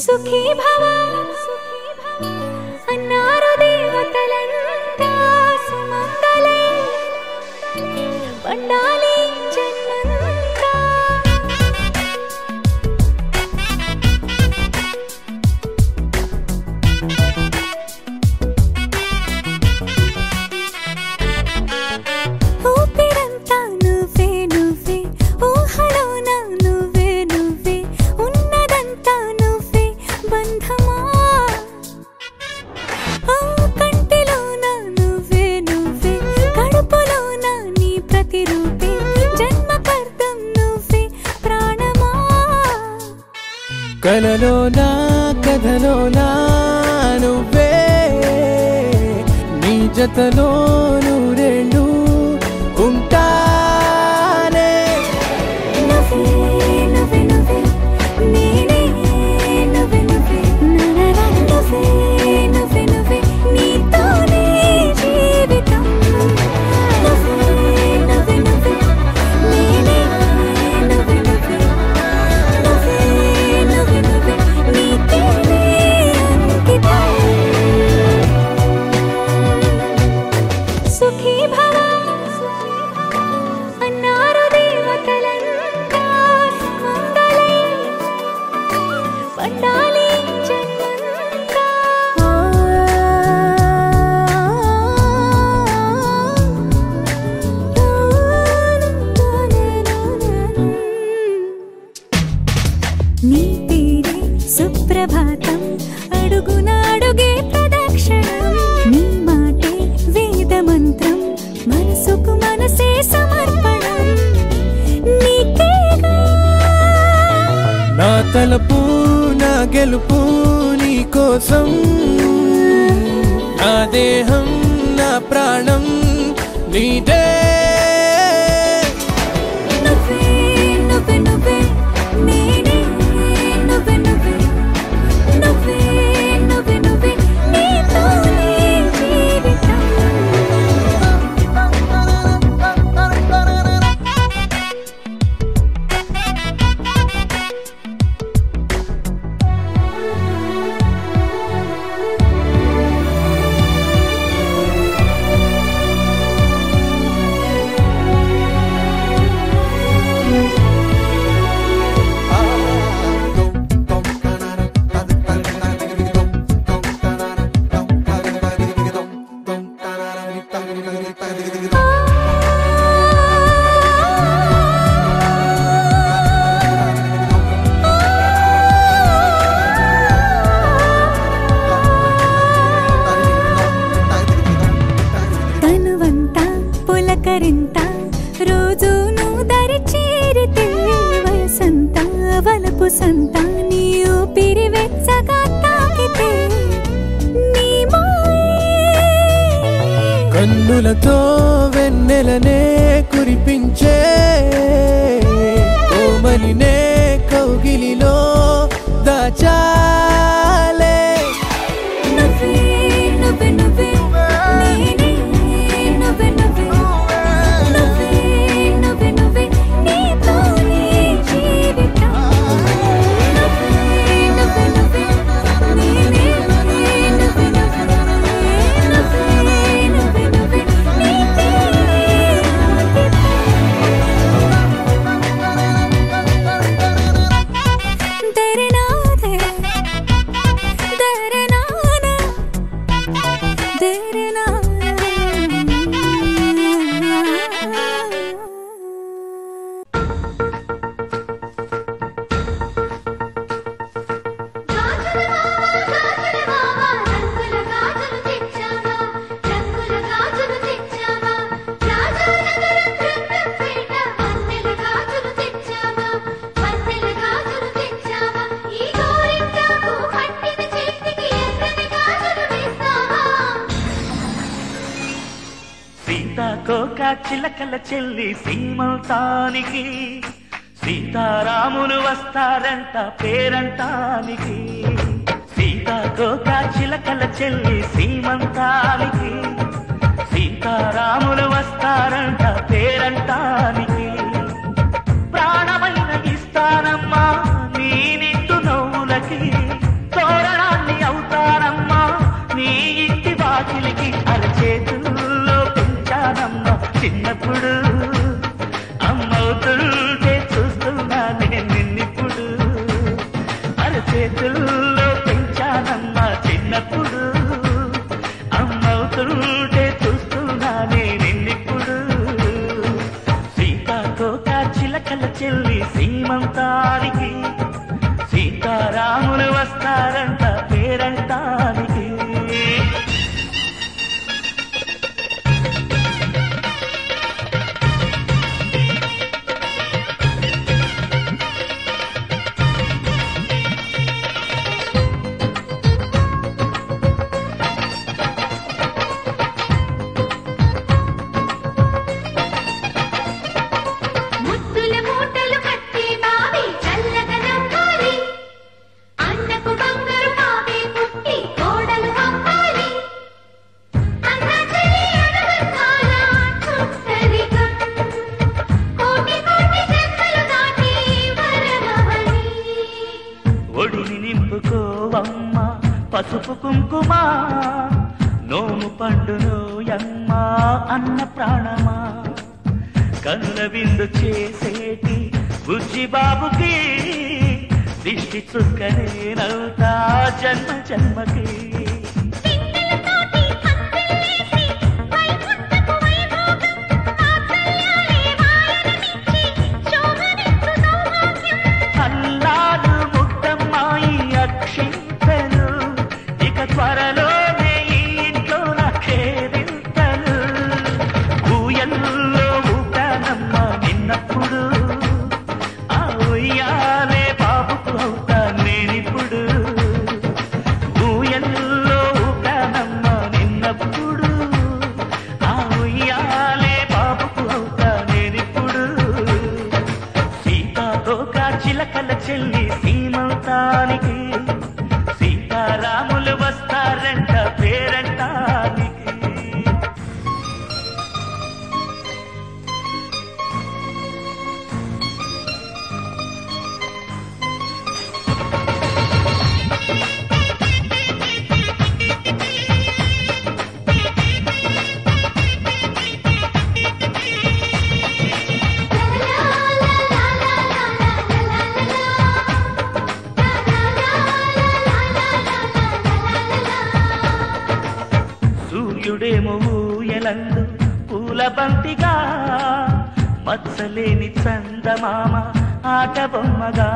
సుఖీ భవ అన్నారు దేవతలంతా సుమంగళే పండాలి జన్మంతా ఊపిరంతా నువ్వే నువ్వే ఊహలోన నువ్వే నువ్వే ఉన్నదంతా నువ్వే బంధమా కంటిలోన నువ్వే నువ్వే కడుపులోన నీ ప్రతిరూపే జన్మకర్తం నువ్వే ప్రాణమా కలలోనా కథలోనా నువ్వే నీ జతలో నూరేళ్ళు ఉంటానే నువ్వే నువ్వే నువ్వే నేనే నువ్వే నువ్వే నువ్వే నువ్వే నువ్వే నీతోనే జీవితం నువ్వే నువ్వే నువ్వే నేనే నువ్వే నువ్వే నువ్వే నువ్వే నువ్వే నీతోనే అంకితం సుఖీ భవ అన్నారు దేవతలంతా సుమంగళే పండాలి జన్మంతా నీ పేరే సుప్రభాతం అడుగున అడుగే ప్రదక్షిణం నీ మాటే వేదమంత్రం మనసుకు మనసే సమర్పణం నీకేగా నా తలపు నా గెలుపు నీ కోసం నా దేహం నా ప్రాణం నీదే నువ్వే నువ్వే నువ్వే నేనే నువ్వే నువ్వే నువ్వే నువ్వే నువ్వే నీతోనే జీవితం తనువంతా పులకరింత రోజు నువ్వు దరి చేరితే వయసంతా వలపు సంత నీ ఊపిరి వెచ్చగా తాకితే నీ మాయే కన్నులతో వెన్నెలనే కురిపించే కోమలినే కౌగిలిలో దాచాలే నువ్వే నువ్వే నువ్వే నేనే నువ్వే నువ్వే నువ్వే నువ్వే నువ్వే నీతోనే జీవితం నువ్వే నువ్వే నువ్వే నేనే నువ్వే నువ్వే నువ్వే నువ్వే నువ్వే నీకే దరనాదే దరనానా సీతాకోక చిలకల చెల్లి సీమంతానికి సీతారాములు వస్తారంట పేరంటానికి సీతాకోక చిలకల చెల్లి సీమంతానికి సీతారాములు వస్తారంట పేరంటానికి ప్రాణమైన ఇస్తానమ్మా నీ నిట్టు నవ్వులకి చిన్నప్పుడు అమ్మవుతుంటే చూస్తున్నానే నిన్నిప్పుడు అరచేతుల్లో పెంచానమ్మా చిన్నప్పుడు అమ్మవుతుంటే చూస్తున్నానే నిన్నిప్పుడు సీతాకోక చిలకల చెల్లి సీమంతానికి సీతారాములు వస్తారంట పేరంటానికి ఒడిని నింపుకోవమ్మా పసుపు కుంకుమ నోము పండునోయమ్మా అన్న ప్రాణమా కనుల విందు చేసేటి బుజ్జి బాబుకి దిష్టి చుక్కనేనవుతా జన్మ జన్మకి అల్లాడు ముద్దమ్మాయి అక్షింతలు ఇక త్వరలోనే ఈ ఇంట్లో నాకేదింతలు ఊయల్లో ఊటానమ్మ నిన్నప్పుడు ఆ ఉయ్యాలే బాబుకు అవుతా నేనిప్పుడు ఊయల్లో ఊటానమ్మ నిన్నప్పుడు ఆ ఉయ్యాలే బాబుకు అవుతా నేనిప్పుడు సీతాకోక చిలకల చెల్లి సీమంతానికి సీతారాములు వస్తారంట పేరంటానికి సూర్యుడేమో ఊయలందు పూల బంతిగా మచ్చలేని చందమామ ఆట బొమ్మగా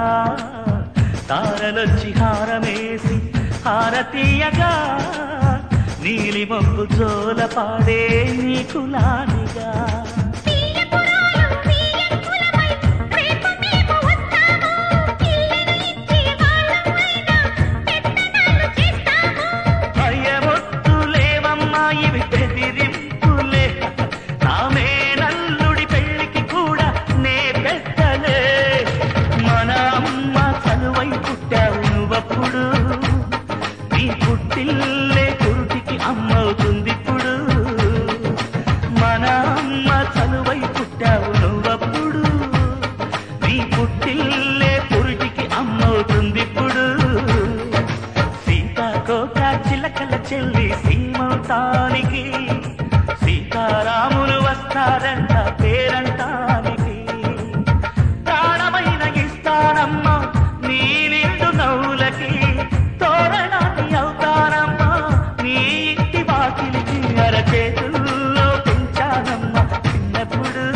తారలొచ్చి హారమేసి హారతీయగా నీలి మబ్బు జోల పాడే నీకులానిగా ఇవి బెదిరింపులే ఆమె నల్లుడి పెళ్లికి కూడా నే పెట్టలే మన అమ్మ చనువై పుట్టావు నువ్వప్పుడు నీ పుట్టిల్లే కురుటికి అమ్మవుతుంది ఇప్పుడు మన అమ్మ చనువై పుట్టావు నువ్వప్పుడు నీ పుట్టిల్లే కురుటికి అమ్మవుతుంది ఇప్పుడు సీతాకోక చిలకల చెల్లి సీమంతానికి సీతారాములు వస్తారంట పేరంటానికి ప్రాణమైన ఇస్తానమ్మా నీ నిండు నవ్వులకి తోరణాన్ని అవుతానమ్మా నీ ఇంటి వాకిలికి అరచేతుల్లో పెంచానమ్మా చిన్నప్పుడు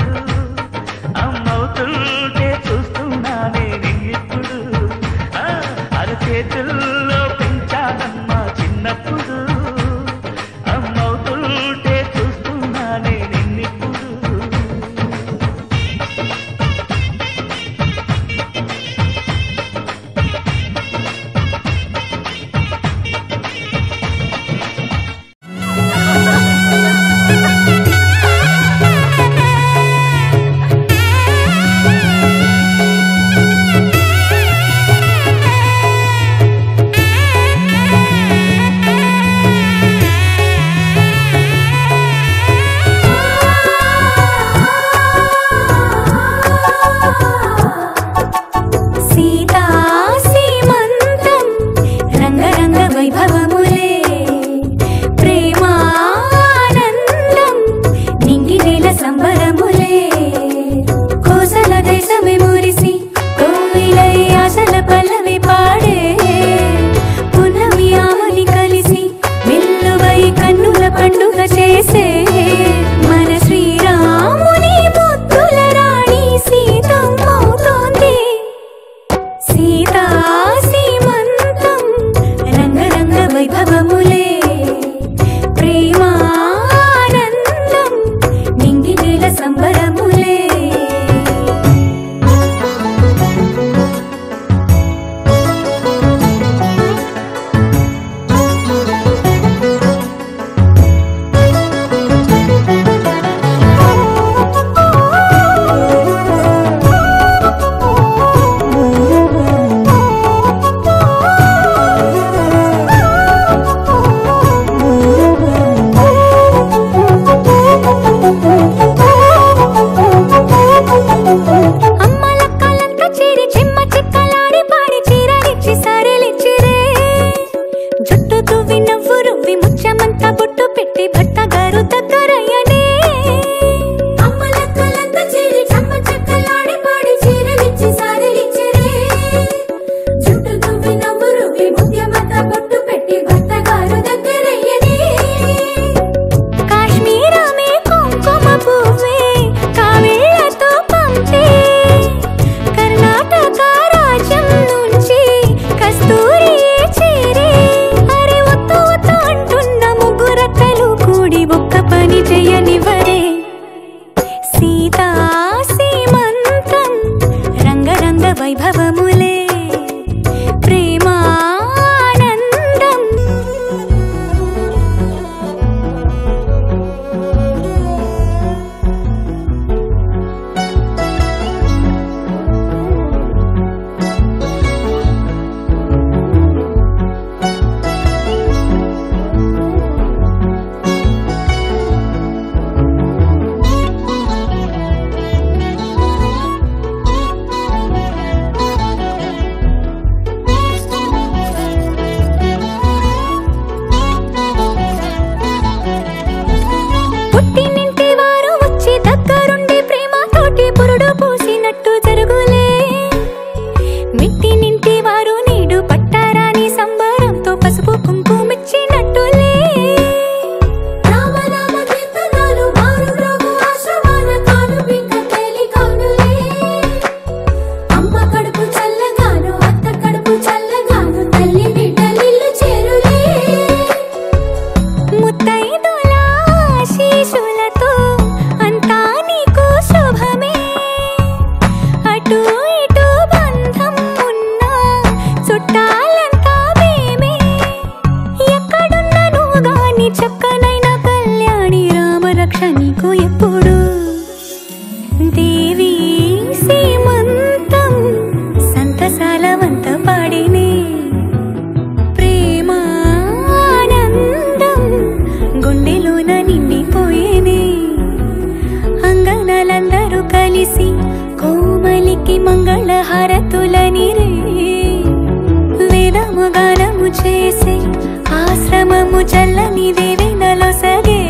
అమ్మవుతుంటే చూస్తున్నానే నిన్నప్పుడు అరచేతుల్లో పెంచానమ్మా చిన్నప్పుడు అమ్మవుతుంటే చూస్తున్నానే నిన్నిప్పుడు దువ్వి నవ్వు రువ్వి ముచ్చమంతా బొట్టు పెట్టి భర్త గారు దగ్గరయ్యనే అమ్మ లెక్కలంతా చేరి చమ్మ చక్కలాడి పాడి చీరలిచ్చి సారెలిచ్చిరే చుట్టూ దువ్వి నవ్వు రువ్వి ముచ్చమంతా బొట్టు పెట్టి భర్త గారు దగ్గరయ్యనే కాశ్మీరమే కుంకుమ పువ్వే కావేళ్లతో పంపే కర్ణాటక రాజ్యం నుంచి కస్తూరి చేరే అరే ఒత్తు ఒత్తు అంటున్న ముగ్గురక్కలు కూడి ఒక్క పని చేయనివరే సీతా సీమంతం రంగరంగ వైభవములే ప్రేమానందం పుట్టినింటి వారు వచ్చి దగ్గరుండి ప్రేమతోటి పురుడు పూసినట్టు జరుగులే మిట్టినింటి వారు నీడు పట్టారాని సంబరంతో పసుపు కుంకుమిచ్చినట్టులే రామనామ కీర్తనలు మారు రోగు ఆశ్రమాన కాను బింక తేలి కౌనులే అమ్మ కడుపు చల్లగాను అత్త కడుపు చల్లగాను తల్లి బిడ్డలిల్లు చేరులే ముత్తైదుల ఆశీస్సులతో అంతా నీకు శుభమే అటు ఇటు బంధం ఉన్నా చుట్టాలంతా మేమే ఎక్కడున్నా నువ్వు గాని చక్కనైన కళ్యాణి రామరక్ష నీకు ఎప్పుడు దేవి సీమంతం సంతసాల వంత పాడినే ప్రేమానందం గుండెలోన నిండిపోయేనే అంగనలందరూ కలిసి కోమలికి మంగళహారతులనిరే వేదము గానము చేసే ఆశ్రమము చల్లని దేవెనలో సగే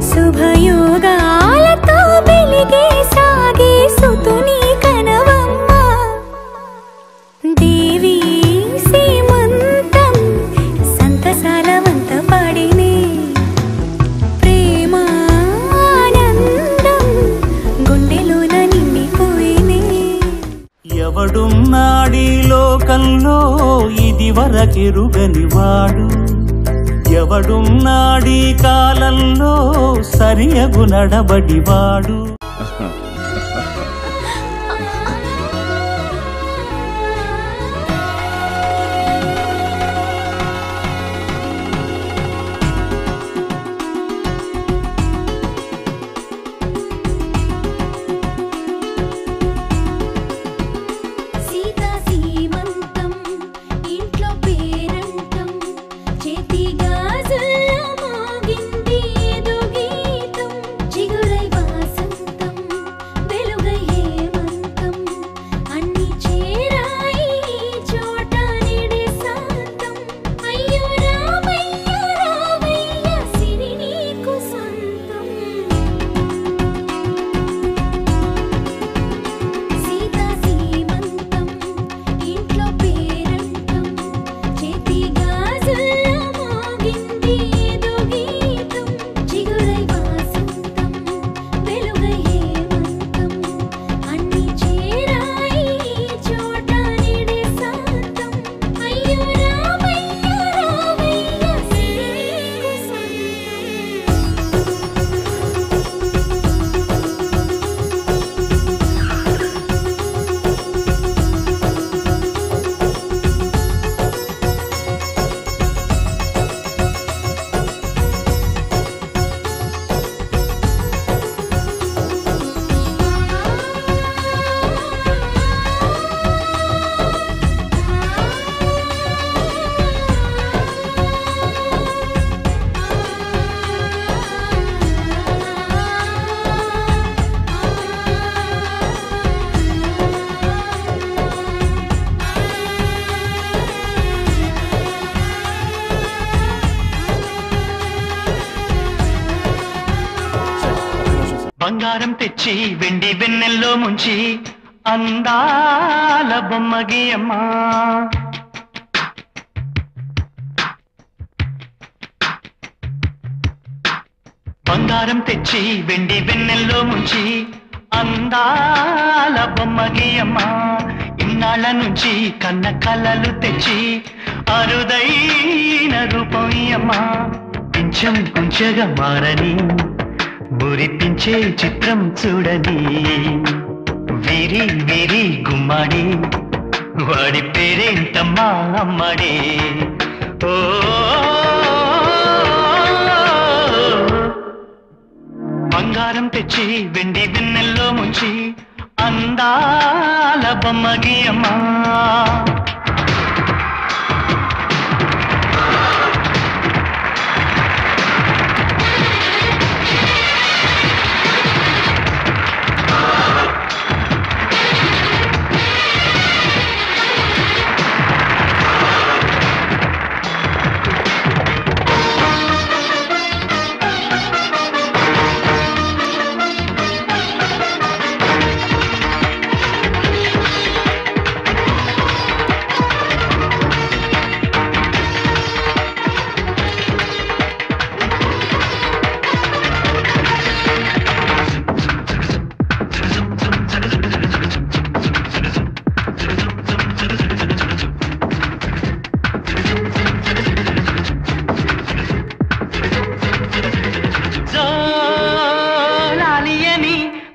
శుభయోగాలతో వెలిగే సాగే సుతుని కనవమ్మ దేవి సీమంతం సంతసాల వంత పాడినే ప్రేమానందం గుండెలోన నిండిపోయినే ఎవడున్నాడీ లోకంలో ఇది వరకెరుగని వాడు ఎవడున్నాడీ కాలంలో సరియగు నడబడివాడు సీతా సీమంతం ఇంట్లో పేరంటం చేతి గాజుల్లో మోగింది ఏదో గీతం చిగురై వాసంతం బంగారం తెచ్చి వెండి వెన్నెల్లో ముంచి అందాల బొమ్మగియమ్మా బంగారం తెచ్చి వెండి వెన్నెల్లో ముంచి అందాల బొమ్మగియమ్మా ఇన్నాళ్ళ నుంచి కన్న కలలు తెచ్చి అరుదైన రూపమయ్యమ్మా కొంచెం కొంచెగా మారని మురిపించే చిత్రం చూడని వీరి వీరి గుమ్మాడి వాడి పేరేంటమ్మా అమ్మాడే ఓ బంగారం తెచ్చి వెండి వెన్నెల్లో ముంచి అందాల బొమ్మగియమ్మా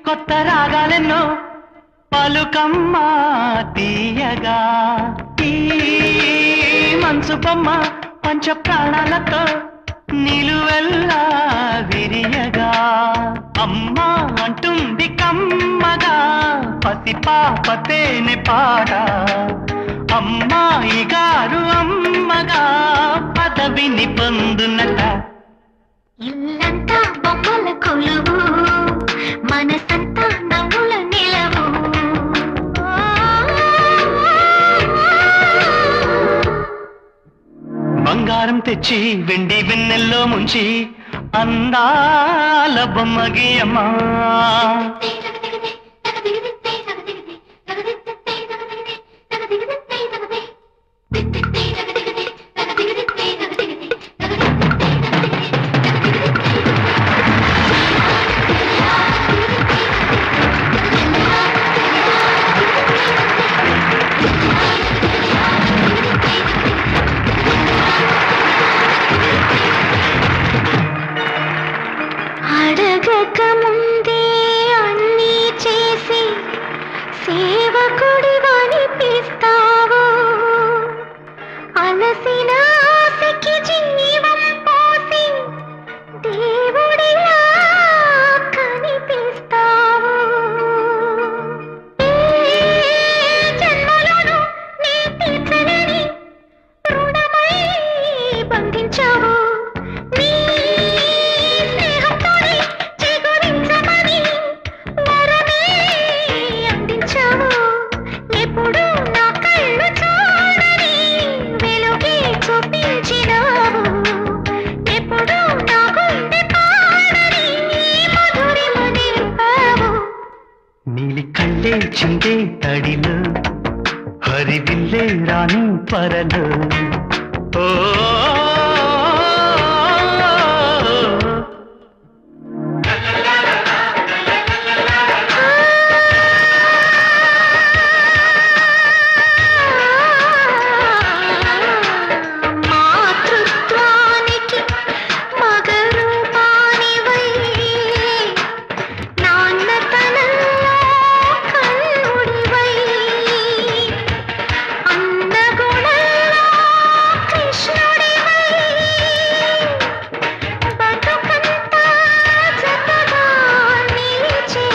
కొత్త రాగాలెన్నో పలుకమ్మా తీయగా ఈ మనసు బొమ్మ పంచ ప్రాణాలతో నిలువెల్లా విరియగా అమ్మా అంటుంది కమ్మగా పసి పాపతేనే పాట అమ్మాయి గారు అమ్మగా పదవిని పొందునట ఇల్లంతా బొమ్మల కొలువు మనసంతా నవ్వుల నిలవు బంగారం తెచ్చి వెండి వెన్నెల్లో ముంచి అందాల బొమ్మగియమ్మా అడగక ముందే అన్నీ చేసి సేవకుడి వనిపిస్తావు అలసిన ఆశకి జీవం పోసి దేవుడిలా కనిపిస్తావు జన్మలోను నీ తీర్చలేని రుణమై బంధించావు నీ స్నేహంతోనే చిగురించమని వరమే అందించావు ఎప్పుడు నా కళ్ళు చూడని వెలుగే చూపించినావు ఎప్పుడు నా గుండె పాడని మధురిమ నింపావు నీలి కళ్ళే చిందే తడిలో హరివిల్లే రాని పరలో ఓ మాతృత్వానికి మగరూపానివై నాన్నతనంలో కన్నుడివై అన్నగుణంలో కృష్ణుడివై బతుకంతా జతగా నిలిచే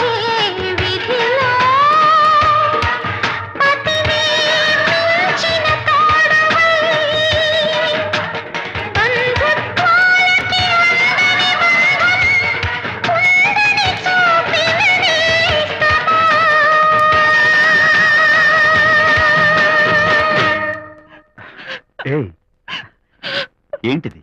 విధిలో పతిని మించిన తోడువై బంధుత్వాలకి అందని బంధం ఉందని చూపిన నేస్తమా ఏంటిది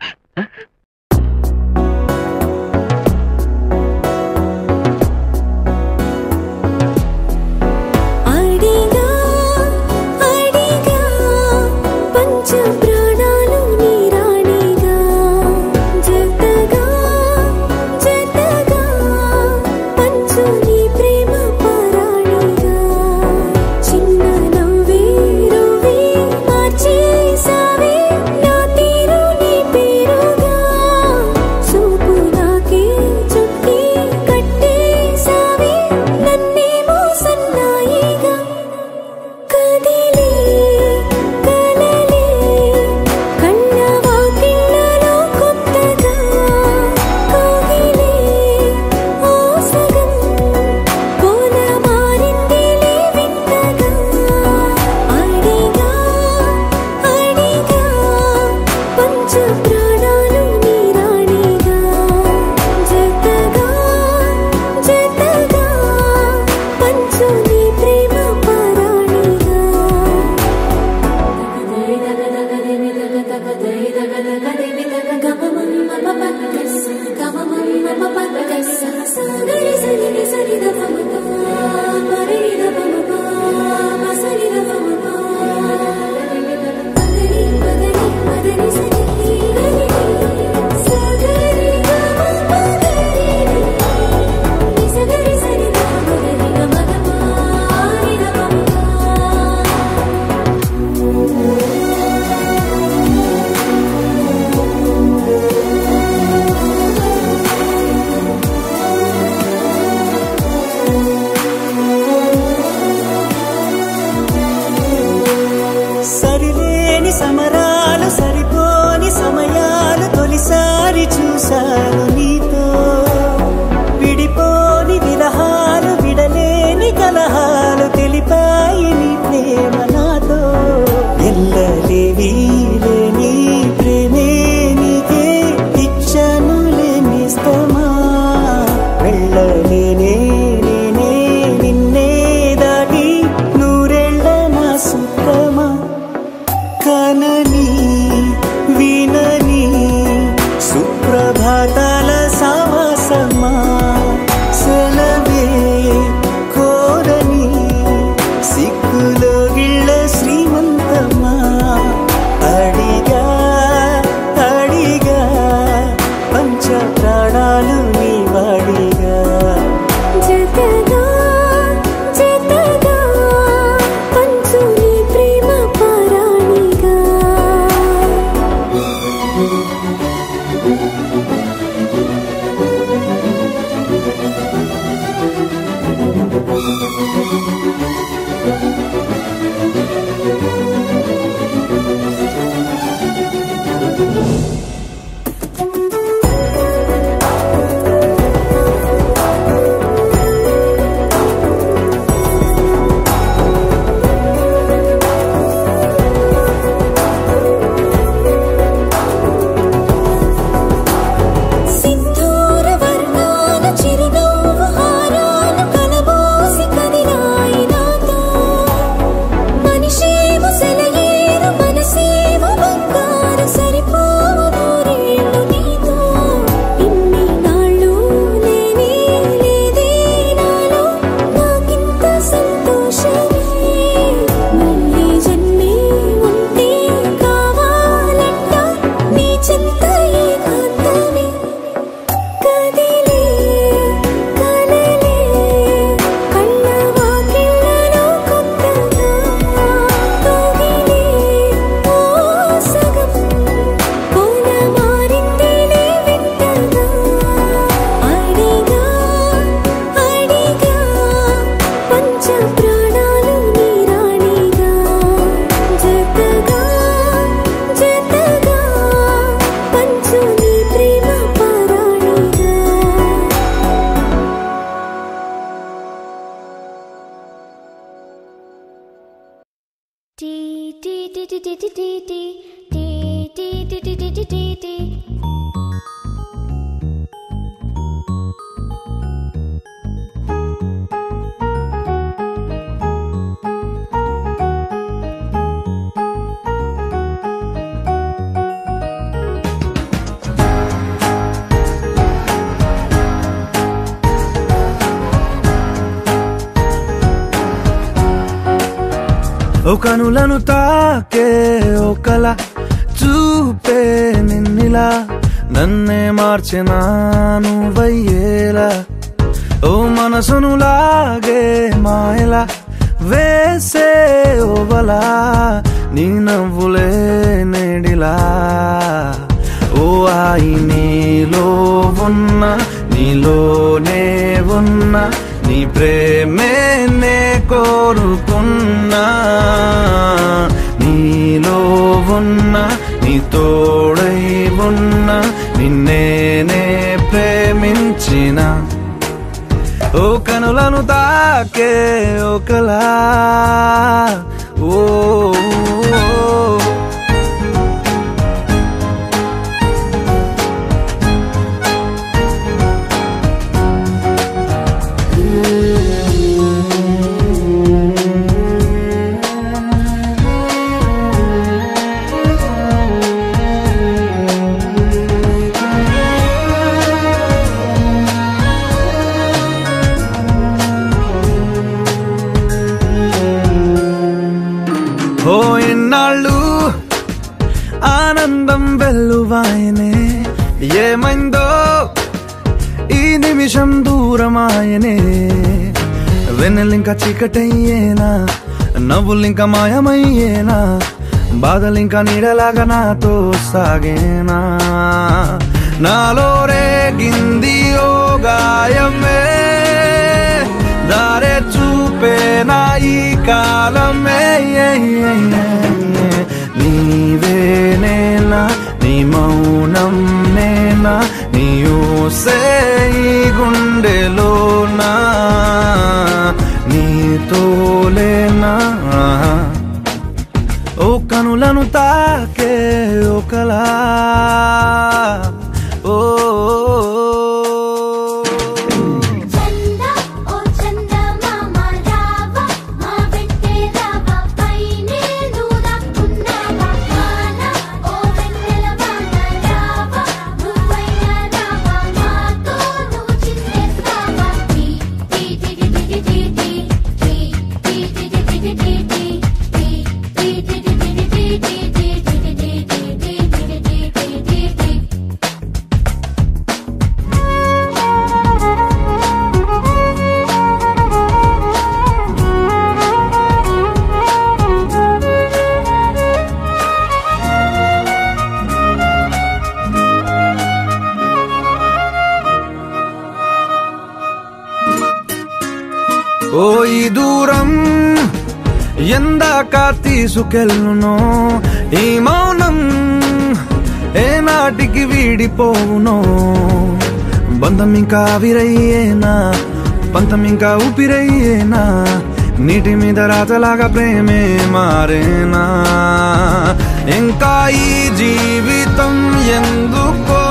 కనులను తాకే ఒకలా చూపే నిన్నిలా నన్నే మార్చెనా నువ్వయ్యేలా ఓ మనసును లాగే మాయలా వేసే ఓవలా నీ నవ్వులే నేడిలా ఓ ఆయి నీలో ఉన్న నీలోనే ఉన్న నీ ప్రేమే నే కోరుకున్నా నీలో ఉన్న నీ తోడై ఉన్న నిన్నేనే ప్రేమించిన ఓ కనులను తాకే ఒకలా ఓ ఏమైందో ఈ నిమిషం దూరమాయనే వెన్నెలింక చీకటయ్యేనా నవ్వులింక మాయమయ్యేనా బాధలింక నీడలాగా నాతో సాగేనా నాలో రేగింది ఓ గాయమే దారే చూపేనా ఈ కాలమే నీవేనేనా నీ మౌనం నేనా నీ ఊసే ఈ గుండెలోనా నీతోలేనా ఓ కనులను తాకే ఒకలా ఓ ఓ ఈ దూరం ఎందాక తీసుకెళ్ళునో ఈ మౌనం ఏనాటికి వీడిపోవునో బంధం ఇంకా ఆవిరయ్యేనా పంతం ఇంకా ఊపిరయ్యేనా నీటి మీద రాతలాగా ప్రేమే మారేనా ఇంకా ఈ జీవితం ఎందుకో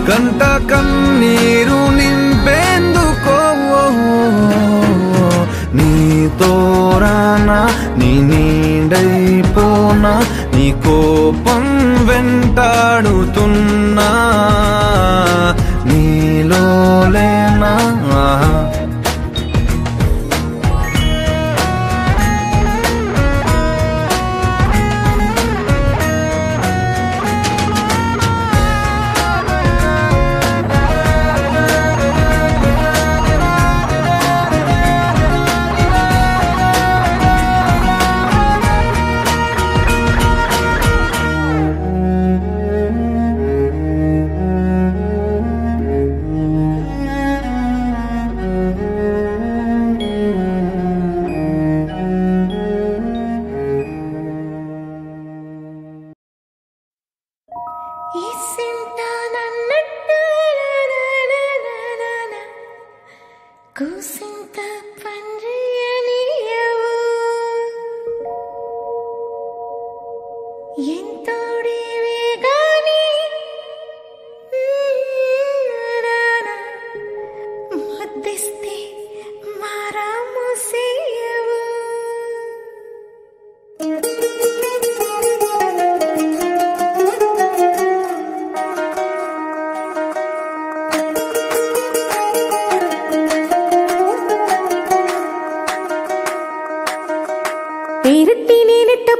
కంట కన్నీరు నింపేందుకో నీతో రానా నీ నీడైపోనా నీ కోపం వెంటాడుతున్నా నీలో లేనా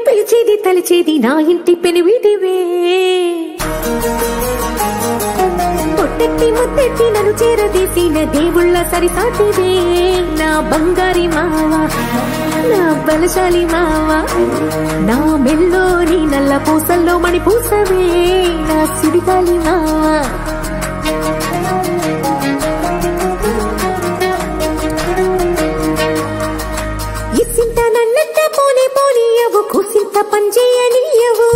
పిలిచేది తలిచేది నా ఇంటి పెనువిటివే పొట్టెట్టి ముద్దెట్టి నన్ను చేరదీసిన దేవుళ్ళ సరిసాటివే నా బంగారి మావా నా బలశాలి మావా నా మెల్లోని నల్ల పూసల్లో మణి పూసవే నా సిరిగాలి మావా ఇసింత నన్నట్ట పోనే పోనీయవు కూసింత పంచేయనీయవు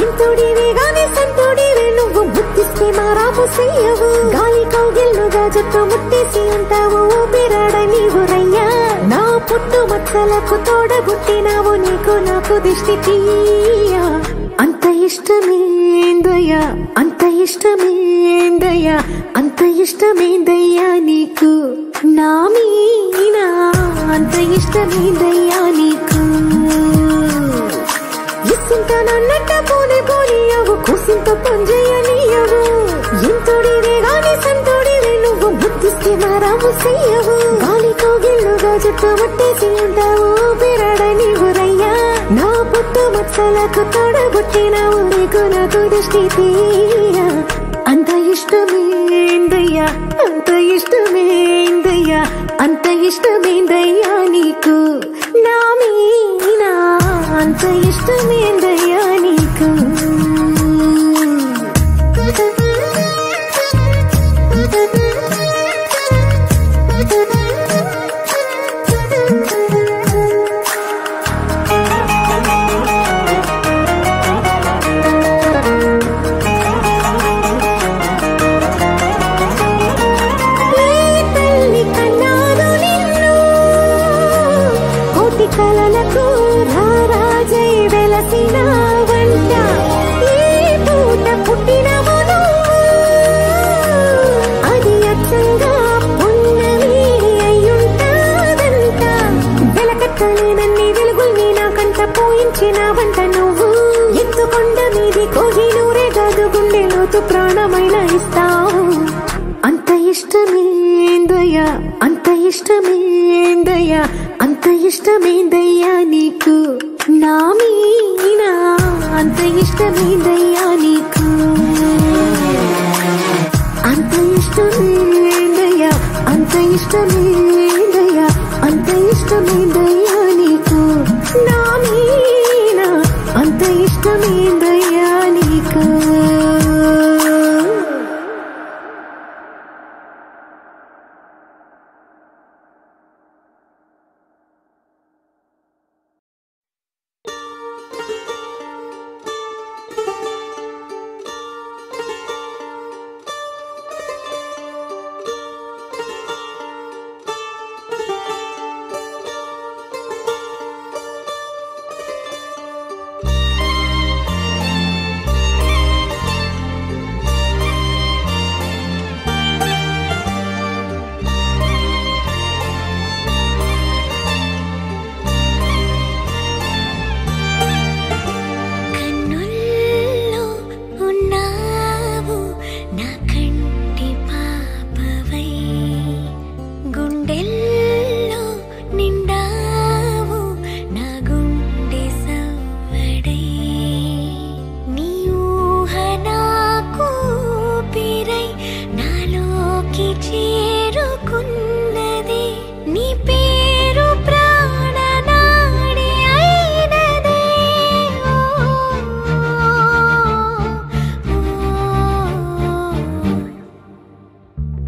ఎంతోడివే గానే సంతోడివే నువ్వు ముద్దిస్తే మారాము చెయ్యవు గాలి కౌగిల్లుగా జట్టు ముట్టేసి ఉంటావు ఊపిరాడ నీవు రయ్యా నా పుట్టు మచ్చలకు తోడబుట్టినావు నీకు నాకు దిష్టి తీయా అంత ఇష్టమేందయ్యా అంత ఇష్టమేందయ్యా అంత ఇష్టమేందయ్యా నీకు నా మీనా అంత ఇష్టమేందయ్యా నీకు ఇసింత నన్నట్ట పోనే పోనీయవు కూసింత పంజేయనీయవు ఎంతోడివే గాని సంతోడివే నువ్వు ముద్దిస్తే మారాము చెయ్యవు గాలి కౌగిల్లుగా జట్టు ముట్టేసి ఉంటావు ఊపిరాడ నీవు రయ్యా నా పుట్టు మచ్చలకు తోడబుట్టినావు నీకు నాకు దృష్టి తీయా ప్రాణమైన ఇస్తావు. అంత ఇష్టమేందయ్యా, అంత ఇష్టమేందయ్యా, అంత ఇష్టమేందయ్యా నీకు నా మీనా, అంత ఇష్టమేందయ్యా నీకు, అంత ఇష్టమేందయ్యా, అంత ఇష్టమేందయ్యా, అంత ఇష్టమేందయ్యా నీకు నా మీనా, అంత ఇష్టమేందయ్యా నీకు.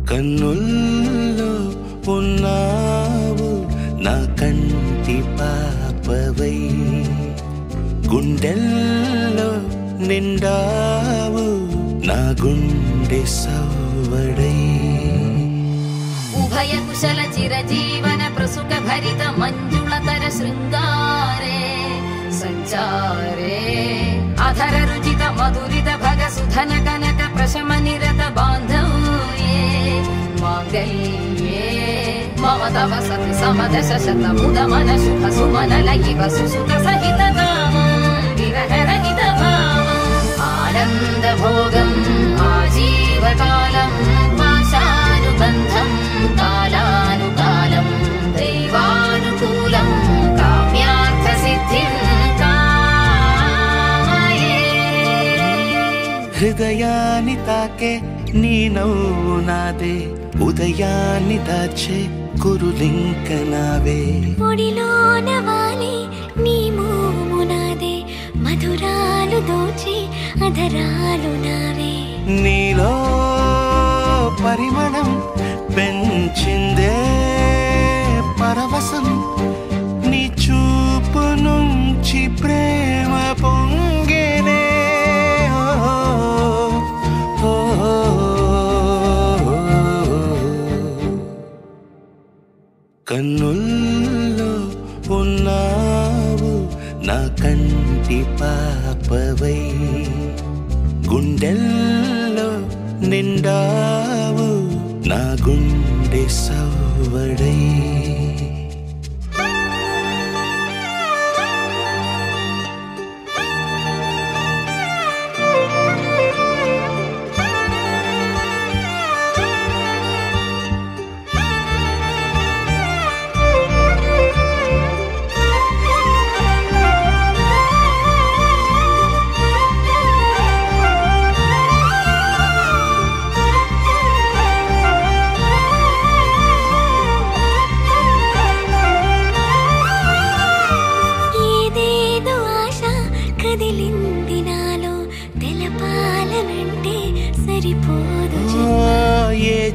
కన్నుల్లో ఉన్నావు నా కంటి పాపవై, గుండెల్లో నిండావు నా గుండె సవ్వడై. ఉభయ కుశల చిరజీవన ప్రసుక భరిత మంజుళతర శృంగారే సంచారే, అధర రుచిత మధురిత భగ సుధన కనక ప్రశమ నిరత బాంధవ్యే మాంగళ్యే మమ తవ సతి సమదశ శత ముద మన శుభ సుమన లయివ సుసుత సహిత విరహ రహిత భావం ఆనంద భోగం ఆజీవకాలం పాశానుబంధం కాలానుకాలం దైవానుకూలం కామ్యార్థ సిద్ధిం కామయే. హృదయాన్ని తాకే నీ నవ్వు నాదే, ఉదయాన్ని దాచే కురులింక నావే. ఒడిలోన వాలి నీ మోము నాదే, మధురాలు దోచి అధరాలు నావే. నీలో పరిమళం పెంచిందే పరవశం, నీ చూపు నుంచి ప్రేమ పొంగేనే. కన్నుల్లో ఉన్నావు నా కంటి పాపవై, గుండెల్లో నిండావు నా గుండె సవ్వడై.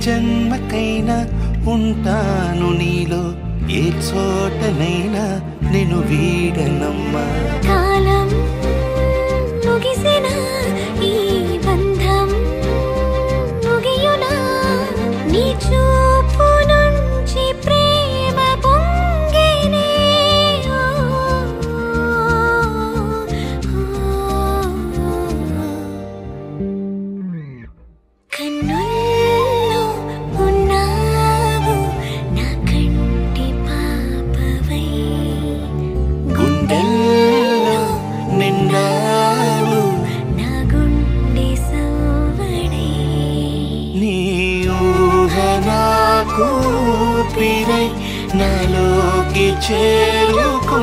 జన్మకైనా ఉంటాను నీలో, ఏ చోటనైనా నేను వీడనమ్మా. కాలం ముగిసిన ఈ బంధం ముగియునా, నీ చూపు నుంచి ప్రేమ పొంగేనే. కన్నుల్లో ఉన్నావు నా కంటి పాపవై, గుండెల్లో కూపిరై నాలోకి చేరుకున్నదే